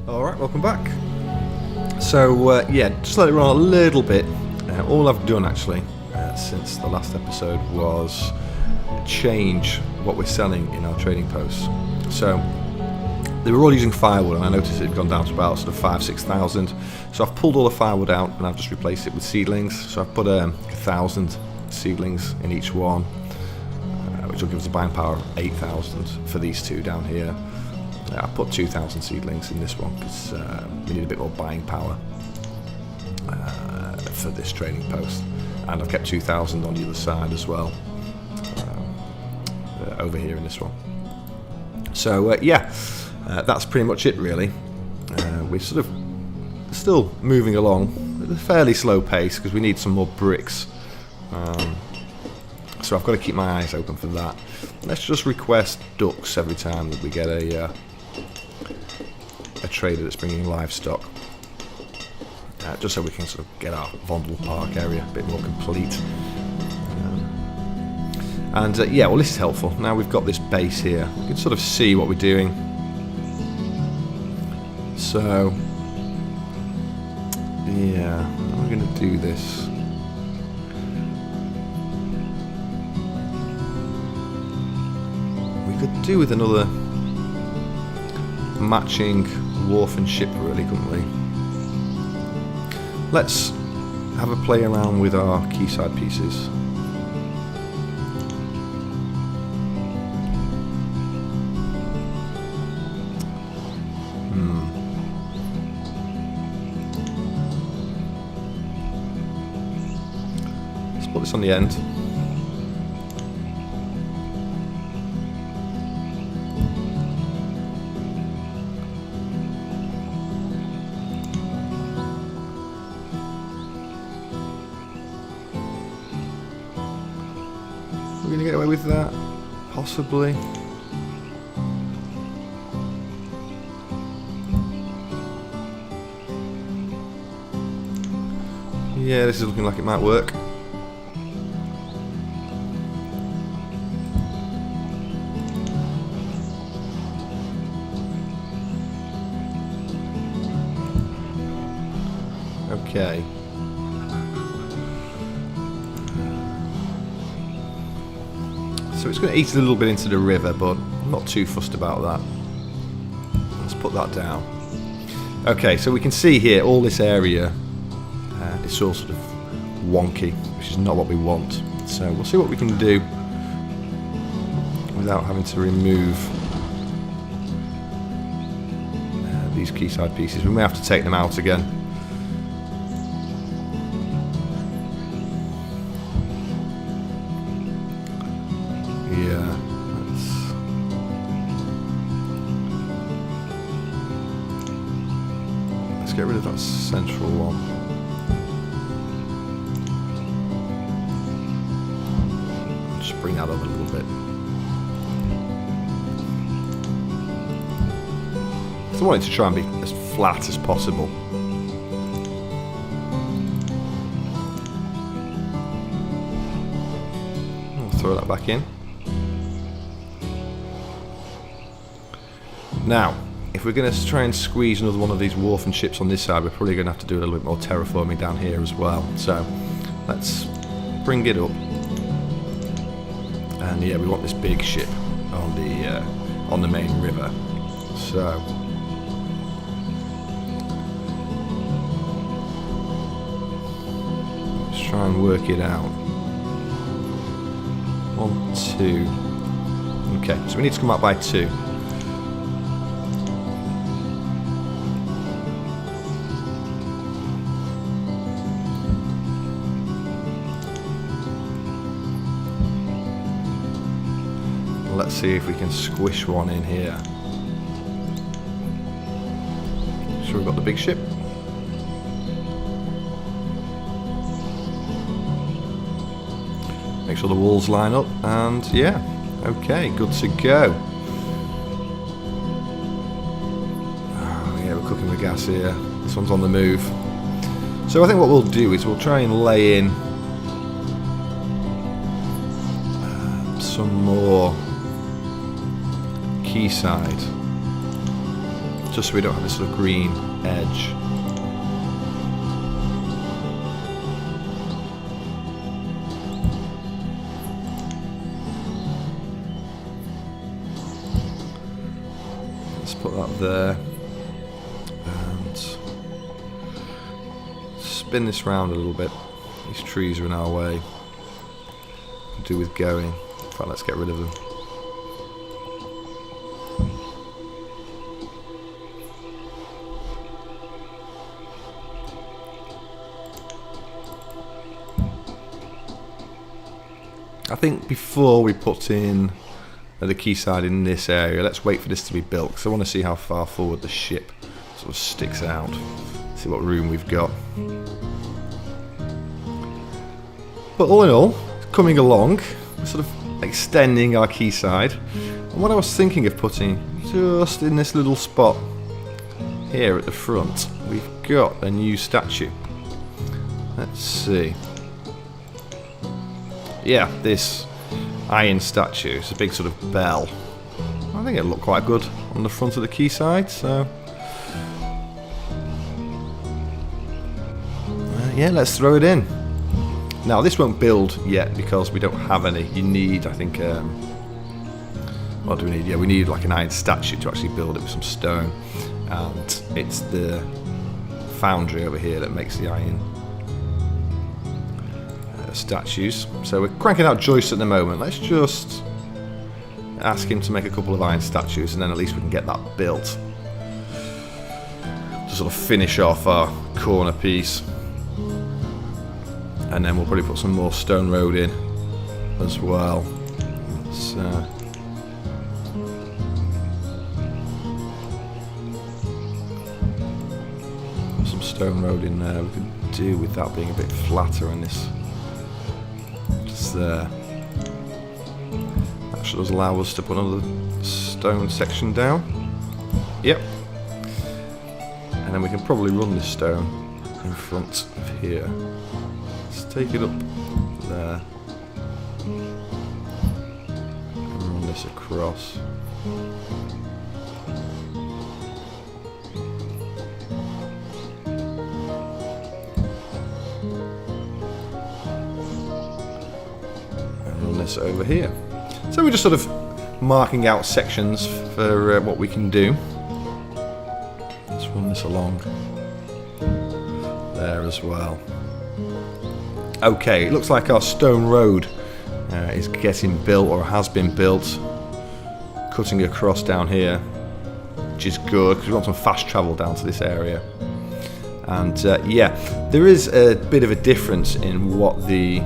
Alright, welcome back. So, yeah, just let it run a little bit. All I've done actually since the last episode was change what we're selling in our trading posts. So, they were all using firewood, and I noticed it had gone down to about sort of 5,000-6,000. So I've pulled all the firewood out and I've just replaced it with seedlings. So I've put 1,000 seedlings in each one, which will give us a buying power of 8,000 for these two down here. I put 2,000 seedlings in this one because we need a bit more buying power for this trading post, and I've kept 2,000 on the other side as well, over here in this one. So yeah, that's pretty much it really. We're sort of still moving along at a fairly slow pace because we need some more bricks. So I've got to keep my eyes open for that. Let's just request ducks every time that we get a trader that's bringing livestock, just so we can sort of get our Vondel Park area a bit more complete. Yeah, well, this is helpful. Now we've got this base here, we can sort of see what we're doing. So yeah, I'm going to do this. We could do with another matching wharf and ship really, couldn't we? Let's have a play around with our quayside pieces. Let's put this on the end. We're going to get away with that, possibly. Yeah, this is looking like it might work. Okay. So it's going to eat a little bit into the river, but I'm not too fussed about that. Let's put that down. Okay, so we can see here all this area, it's all sort of wonky, which is not what we want. So we'll see what we can do without having to remove these quayside pieces. We may have to take them out again. Yeah, let's get rid of that central one. Just bring that up a little bit. So I want it to try and be as flat as possible. I'll throw that back in. Now, if we're going to try and squeeze another one of these wharf and ships on this side, we're probably going to have to do a little bit more terraforming down here as well. So, let's bring it up. And yeah, we want this big ship on the main river. So, let's try and work it out. 1, 2. Okay, so we need to come out by 2. Let's see if we can squish one in here. So we've got the big ship. Make sure the walls line up, and yeah, okay, good to go. Oh, yeah, we're cooking with gas here. This one's on the move. So I think what we'll do is we'll try and lay in some more quayside, just so we don't have this sort of green edge. Let's put that there. Spin this round a little bit. These trees are in our way. Could do with going. In fact, let's get rid of them. I think before we put in the quayside in this area, let's wait for this to be built, because I want to see how far forward the ship sort of sticks out. See what room we've got. But all in all, coming along, sort of extending our quayside. And what I was thinking of putting just in this little spot here at the front, we've got a new statue. Let's see. Yeah, this iron statue. It's a big sort of bell. I think it'll look quite good on the front of the quayside, so yeah, let's throw it in. Now this won't build yet because we don't have any. You need, I think, what do we need? Yeah, we need like an iron statue to actually build it with some stone, and it's the foundry over here that makes the iron statues. So we're cranking out joists at the moment. Let's just ask him to make a couple of iron statues, and then at least we can get that built to sort of finish off our corner piece. And then we'll probably put some more stone road in as well. Let's put some stone road in there. We could do with that being a bit flatter in this. Just there. That should allow us to put another stone section down. Yep. And then we can probably run this stone in front of here. Take it up there and run this across. And run this over here. So we're just sort of marking out sections for what we can do. Let's run this along there as well. Okay, it looks like our stone road is getting built, or has been built, cutting across down here, which is good because we want some fast travel down to this area. And yeah, there is a bit of a difference in what the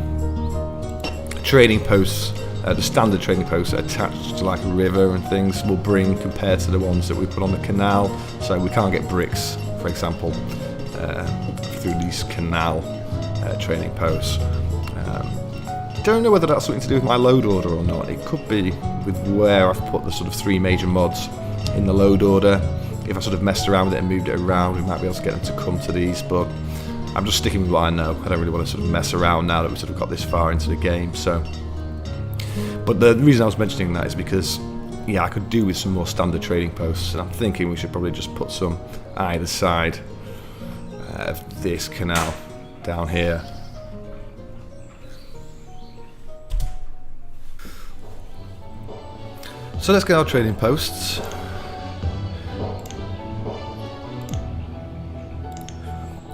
trading posts, the standard trading posts attached to like a river and things will bring compared to the ones that we put on the canal. So we can't get bricks, for example, through these canal trading posts. Don't know whether that's something to do with my load order or not. It could be with where I've put the sort of 3 major mods in the load order. If I sort of messed around with it and moved it around, we might be able to get them to come to these, but I'm just sticking with what I know. I don't really want to sort of mess around now that we've sort of got this far into the game. So, but the reason I was mentioning that is because, yeah, I could do with some more standard trading posts, and I'm thinking we should probably just put some either side of this canal down here. So let's get our trading posts.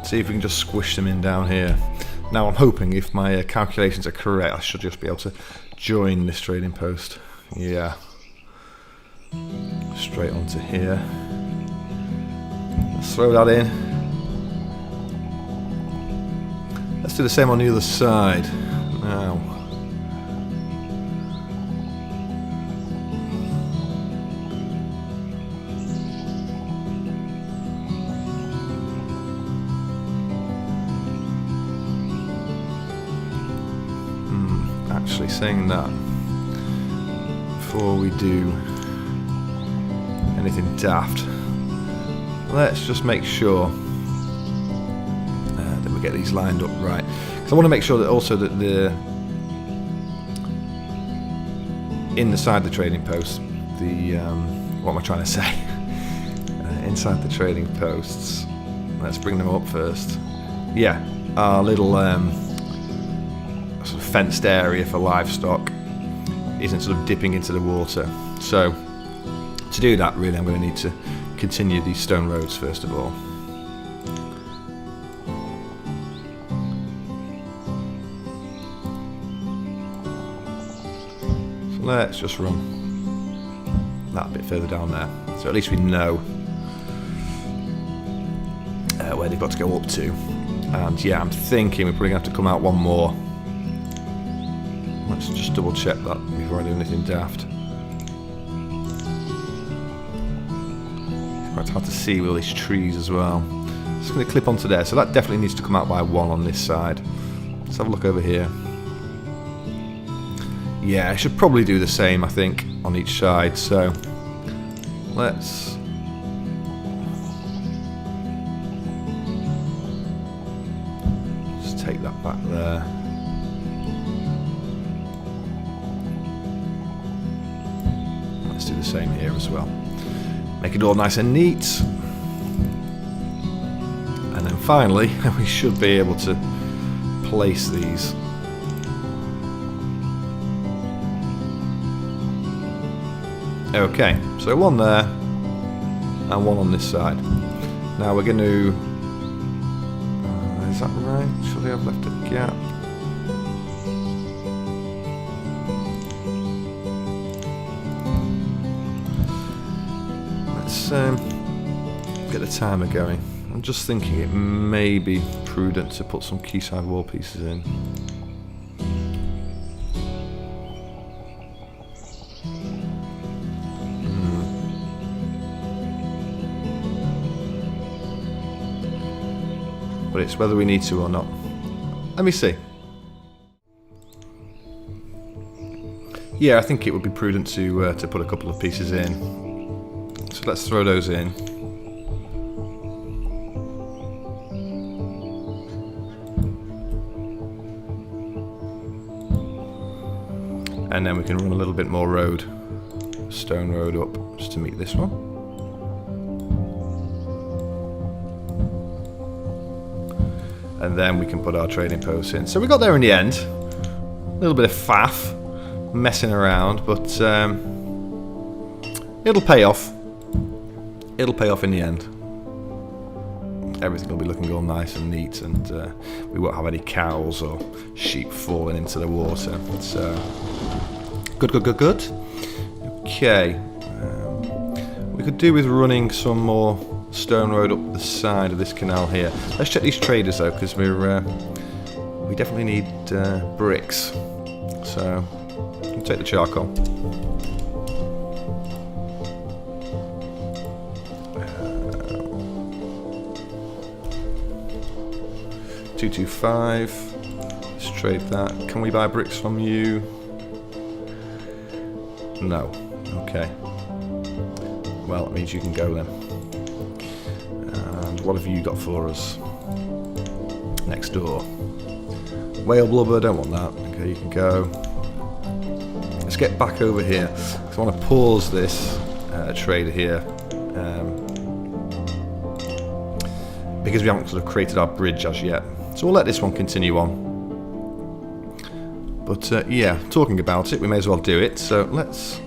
See if we can just squish them in down here. Now I'm hoping, if my calculations are correct, I should just be able to join this trading post. Yeah. Straight onto here. Let's throw that in. Let's do the same on the other side. Now. Actually, saying that, before we do anything daft, let's just make sure that we get these lined up right. Because I want to make sure that also that the in the side of the trading post, the what am I trying to say? inside the trading posts. Let's bring them up first. Yeah, our little sort of fenced area for livestock isn't sort of dipping into the water. So to do that, really, I'm going to need to continue these stone roads first of all. So let's just run that a bit further down there. So at least we know where they've got to go up to. And yeah, I'm thinking we're probably going to have to come out one more. Let's just double check that before I do anything daft. It's quite hard to see with all these trees as well. Just going to clip onto there. So that definitely needs to come out by 1 on this side. Let's have a look over here. Yeah, I should probably do the same, I think, on each side. So let's just take that back there. Let's do the same here as well. Make it all nice and neat. And then finally, we should be able to place these. Okay, so 1 there and 1 on this side. Now we're going to... is that right? Surely I've left a gap. Let's get the timer going. I'm just thinking it may be prudent to put some quayside wall pieces in. But it's whether we need to or not. Let me see. Yeah, I think it would be prudent to put a couple of pieces in. So let's throw those in. And then we can run a little bit more road, stone road up, just to meet this one. And then we can put our trading posts in. So we got there in the end. A little bit of faff, messing around, but it'll pay off. It'll pay off in the end. Everything will be looking all nice and neat, and we won't have any cows or sheep falling into the water. So good, good, good, good. Okay. We could do with running some more stone road up the side of this canal here. Let's check these traders though, because we definitely need bricks. So we'll take the charcoal. 225. Let's trade that. Can we buy bricks from you? No. Okay. Well, it means you can go then. What have you got for us? Next door. Whale blubber, don't want that. Okay, you can go. Let's get back over here. I want to pause this trader here because we haven't sort of created our bridge as yet. So we'll let this one continue on. But yeah, talking about it, we may as well do it. So let's...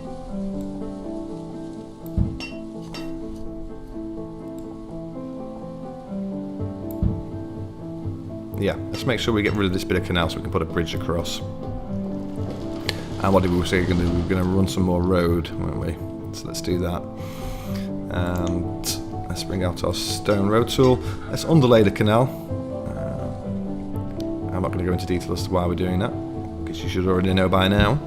yeah, let's make sure we get rid of this bit of canal so we can put a bridge across. And what did we say we were going to do? We were going to run some more road, weren't we? So let's do that. And let's bring out our stone road tool. Let's underlay the canal. I'm not going to go into detail as to why we're doing that, because you should already know by now.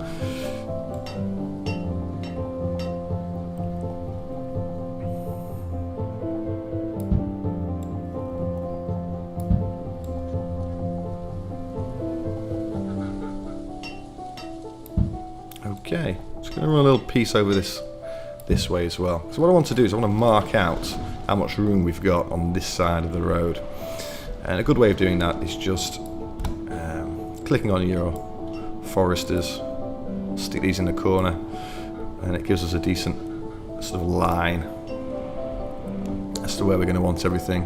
Okay, just going to run a little piece over this way as well. So what I want to do is I want to mark out how much room we've got on this side of the road. And a good way of doing that is just clicking on your foresters, stick these in the corner, and it gives us a decent sort of line as to where we're going to want everything.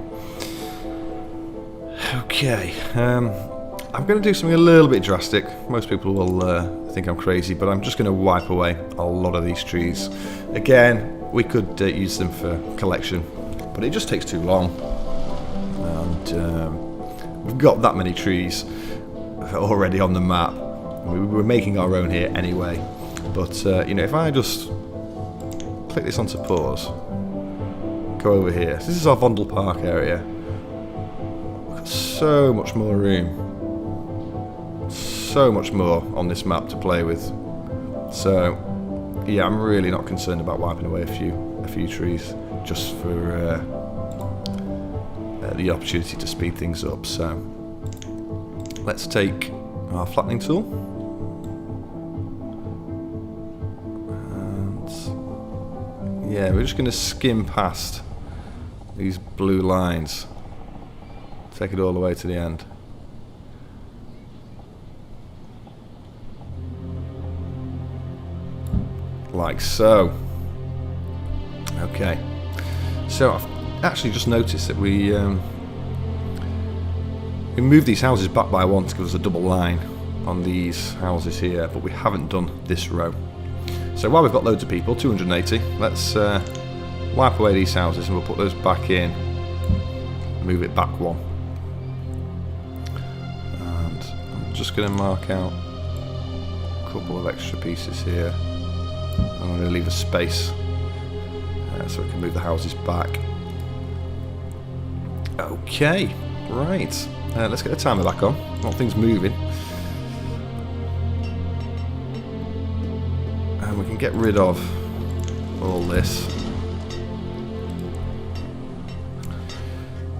Okay, I'm going to do something a little bit drastic. Most people will think I'm crazy, but I'm just going to wipe away a lot of these trees. Again, we could use them for collection, but it just takes too long. And we've got that many trees already on the map. We're making our own here anyway. But, you know, if I just click this onto pause, go over here. So this is our Vondel Park area. We've got so much more room. So much more on this map to play with. So, yeah, I'm really not concerned about wiping away a few trees just for the opportunity to speed things up. So, let's take our flattening tool. And, yeah, we're just going to skim past these blue lines. Take it all the way to the end. Like so. Okay. So I've actually just noticed that we moved these houses back by one to give us a double line on these houses here, but we haven't done this row. So while we've got loads of people, 280, let's wipe away these houses and we'll put those back in. Move it back one. And I'm just going to mark out a couple of extra pieces here. I'm going to leave a space so we can move the houses back. Okay, right. Let's get the timer back on. Want things moving. And we can get rid of all this.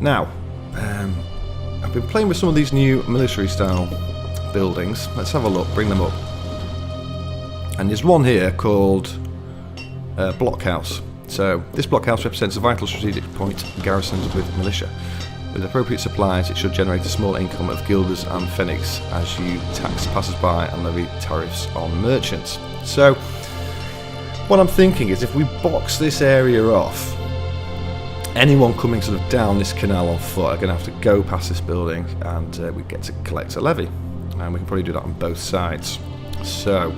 Now, I've been playing with some of these new military style buildings. Let's have a look, bring them up. And there's one here called Blockhouse. So this blockhouse represents a vital strategic point garrisoned with militia. With appropriate supplies, it should generate a small income of guilders and pfennigs as you tax passers-by and levy tariffs on merchants. So what I'm thinking is if we box this area off, anyone coming sort of down this canal on foot are going to have to go past this building, and we get to collect a levy. And we can probably do that on both sides. So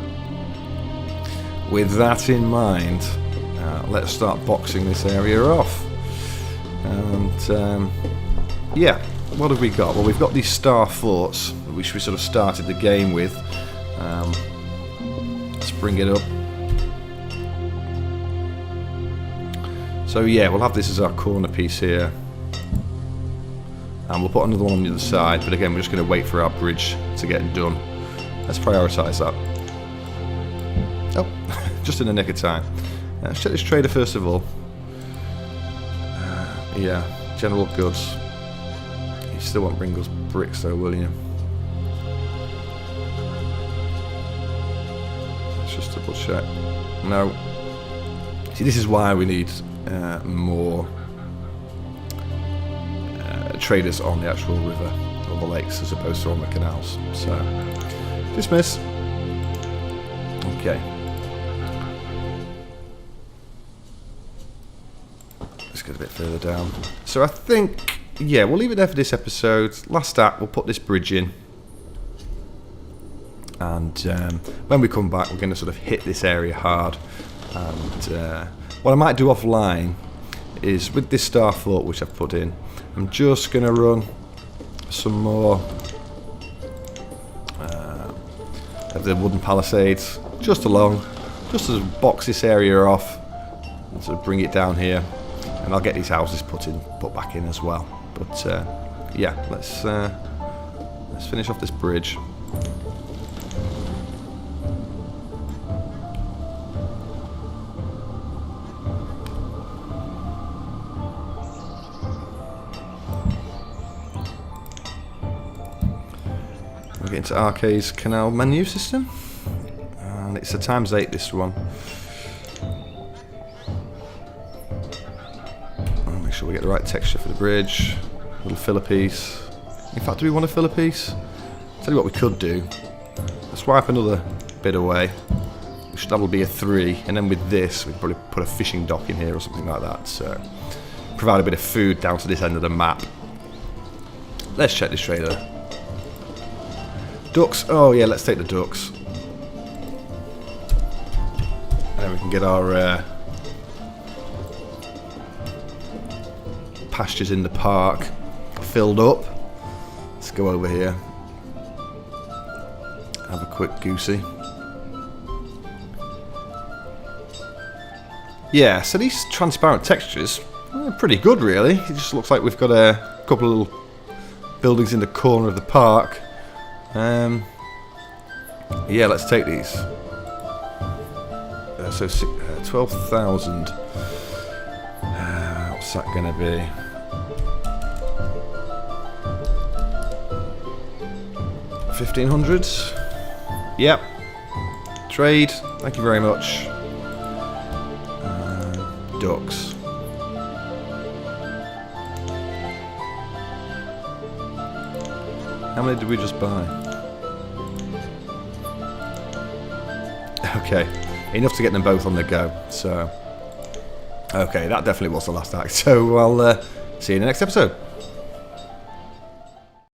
with that in mind, let's start boxing this area off. And yeah, what have we got? Well, we've got these star forts, which we sort of started the game with. Let's bring it up. So yeah, we'll have this as our corner piece here. And we'll put another one on the other side, but again, we're just going to wait for our bridge to get done. Let's prioritise that. Oh, just in the nick of time. Let's check this trader first of all. Yeah, general goods. You still won't bring us bricks though, will you? Let's just double check. No. See, this is why we need more traders on the actual river or the lakes as opposed to on the canals. So, dismiss. Okay. Let's get a bit further down. So I think, yeah, we'll leave it there for this episode. Last act, we'll put this bridge in. And when we come back, we're going to sort of hit this area hard. And what I might do offline is with this star fort which I've put in, I'm just going to run some more of the wooden palisades just along, just to box this area off and sort of bring it down here. And I'll get these houses put back in as well. But yeah, let's finish off this bridge. We'll get into Arcade's canal menu system, and it's a ×8 this one. Make sure we get the right texture for the bridge. A little filler piece. In fact, do we want a filler piece? Tell you what we could do. Let's wipe another bit away. That'll be a 3, and then with this, we'd probably put a fishing dock in here or something like that. So, provide a bit of food down to this end of the map. Let's check this trailer. Ducks. Oh yeah, let's take the ducks. And then we can get our pastures in the park filled up. Let's go over here. Have a quick goosey. Yeah, so these transparent textures are pretty good, really. It just looks like we've got a couple of little buildings in the corner of the park. Yeah, let's take these. So 12,000. What's that going to be? $1,500. Yep. Trade. Thank you very much. Ducks. How many did we just buy? Okay, enough to get them both on the go. So, okay, that definitely was the last act. So I'll see you in the next episode.